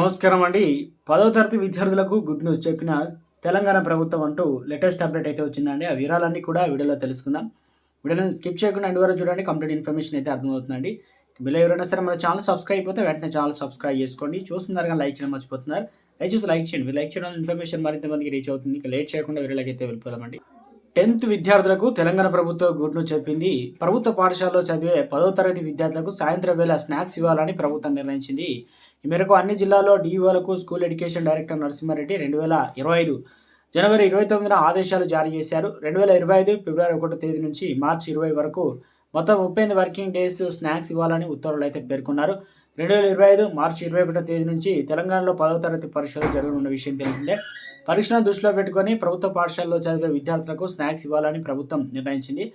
నమస్కారం అండి. 10వ తరగతి విద్యార్థులకు గుడ్ న్యూస్ చెప్పిన తెలంగాణ ప్రభుత్వం అంటూ లేటెస్ట్ అప్డేట్ అయితే వచ్చిందండి. ఆ వివరాలన్నీ కూడా వీడియోలో తెలుసుకుందాం. వీడియోని స్కిప్ చేయకుండా ఎండ్ వరకు చూడండి. కంప్లీట్ ఇన్ఫర్మేషన్ అయితే అర్థమవుతుందండి. మీలో ఎవరైనా సరే మన ఛానల్ సబ్స్క్రైబ్ అయిపోతే వెంటనే ఛానల్ సబ్స్క్రైబ్ చేసుకోండి. చూస్తున్నారు కానీ లైక్ చేయడం మర్చిపోతున్నారు. దయచేసి లైక్ చేయండి. మీరు లైక్ చేయడం వల్ల ఇన్ఫర్మేషన్ మరింత మందికి రీచ్ అవుతుంది. ఇక లేట్ చేయకుండా వీడియోలోకి అయితే వెళ్ళిపోదామండి. 10th విద్యార్థులకు తెలంగాణ ప్రభుత్వం గుడ్ న్యూస్ చెప్పింది. ప్రభుత్వ పాఠశాలలో చదివే 10వ తరగతి విద్యార్థులకు సాయంత్రం వేళ స్నాక్స్ ఇవ్వాలని ప్రభుత్వం నిర్ణయించింది. ఈ మేరకు అన్ని జిల్లాల్లో డీఈఓలకు స్కూల్ ఎడ్యుకేషన్ డైరెక్టర్ నరసింహారెడ్డి 2025 జనవరి 29న ఆదేశాలు జారీ చేశారు. 2025 ఫిబ్రవరి 1 తేదీ నుంచి మార్చి 20 వరకు మొత్తం 38 వర్కింగ్ డేస్ స్నాక్స్ ఇవ్వాలని ఉత్తర్వులు అయితే పేర్కొన్నారు. 2025 మార్చి 21 తేదీ నుంచి తెలంగాణలో 10వ తరగతి పరీక్షలు జరగనున్న విషయం తెలిసిందే. పరీక్షను దృష్టిలో పెట్టుకొని ప్రభుత్వ పాఠశాలలో చదివే విద్యార్థులకు స్నాక్స్ ఇవ్వాలని ప్రభుత్వం నిర్ణయించింది.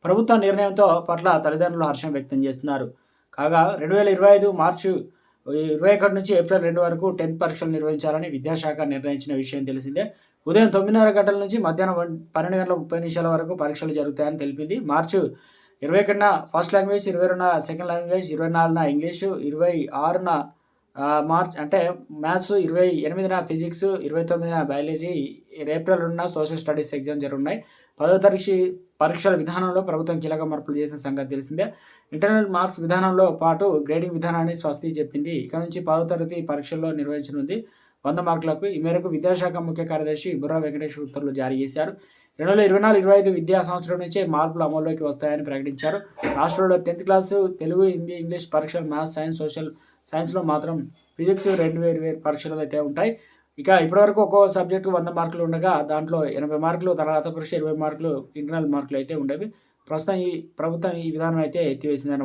ప్రభుత్వ నిర్ణయంతో పట్ల తల్లిదండ్రులు హర్షం వ్యక్తం చేస్తున్నారు. కాగా 2025 మార్చి 21 నుంచి ఏప్రిల్ 2 వరకు 10th పరీక్షలు నిర్వహించాలని విద్యాశాఖ నిర్ణయించిన విషయం తెలిసిందే. ఉదయం 9:30 గంటల నుంచి మధ్యాహ్నం 12:30 వరకు పరీక్షలు జరుగుతాయని తెలిపింది. మార్చి 21న ఫస్ట్ లాంగ్వేజ్, 22న సెకండ్ లాంగ్వేజ్, 24న ఇంగ్లీషు, 26న మార్చ్ అంటే మ్యాథ్స్, 28న ఫిజిక్స్, 29న బయాలజీ, ఏప్రిల్ 2న సోషల్ స్టడీస్ ఎగ్జామ్ జరుగుతున్నాయి. 10వ తరగతి పరీక్షల విధానంలో ప్రభుత్వం కీలక మార్పులు చేసిన సంగతి తెలిసిందే. ఇంటర్నల్ మార్క్స్ విధానంలో పాటు గ్రేడింగ్ విధానాన్ని స్వస్తి చెప్పింది. ఇక నుంచి 10వ తరగతి పరీక్షల్లో నిర్వహించనుంది 100 మార్కులకు. ఈ మేరకు విద్యాశాఖ ముఖ్య కార్యదర్శి బుర్రా వెంకటేష్ ఉత్తర్వులు జారీ చేశారు. 2024-25 విద్యా సంవత్సరం నుంచే మార్పులు అమల్లోకి వస్తాయని ప్రకటించారు. రాష్ట్రంలో 10th class Telugu, Hindi, English పరీక్షలు, మ్యాథ్స్, సైన్స్, సోషల్ సైన్స్లో మాత్రం ఫిజిక్స్ 2 వేరు పరీక్షలు అయితే ఉంటాయి. ఇక ఇప్పటివరకు ఒక్కో సబ్జెక్టు 100 మార్కులు ఉండగా దాంట్లో 80 మార్కులు, తర్వాత పరీక్ష 20 మార్కులు ఇంటర్నల్ మార్కులు అయితే ఉండేవి. ప్రస్తుతం ఈ ప్రభుత్వం ఈ విధానం అయితే ఎత్తివేసిందన్నమాట.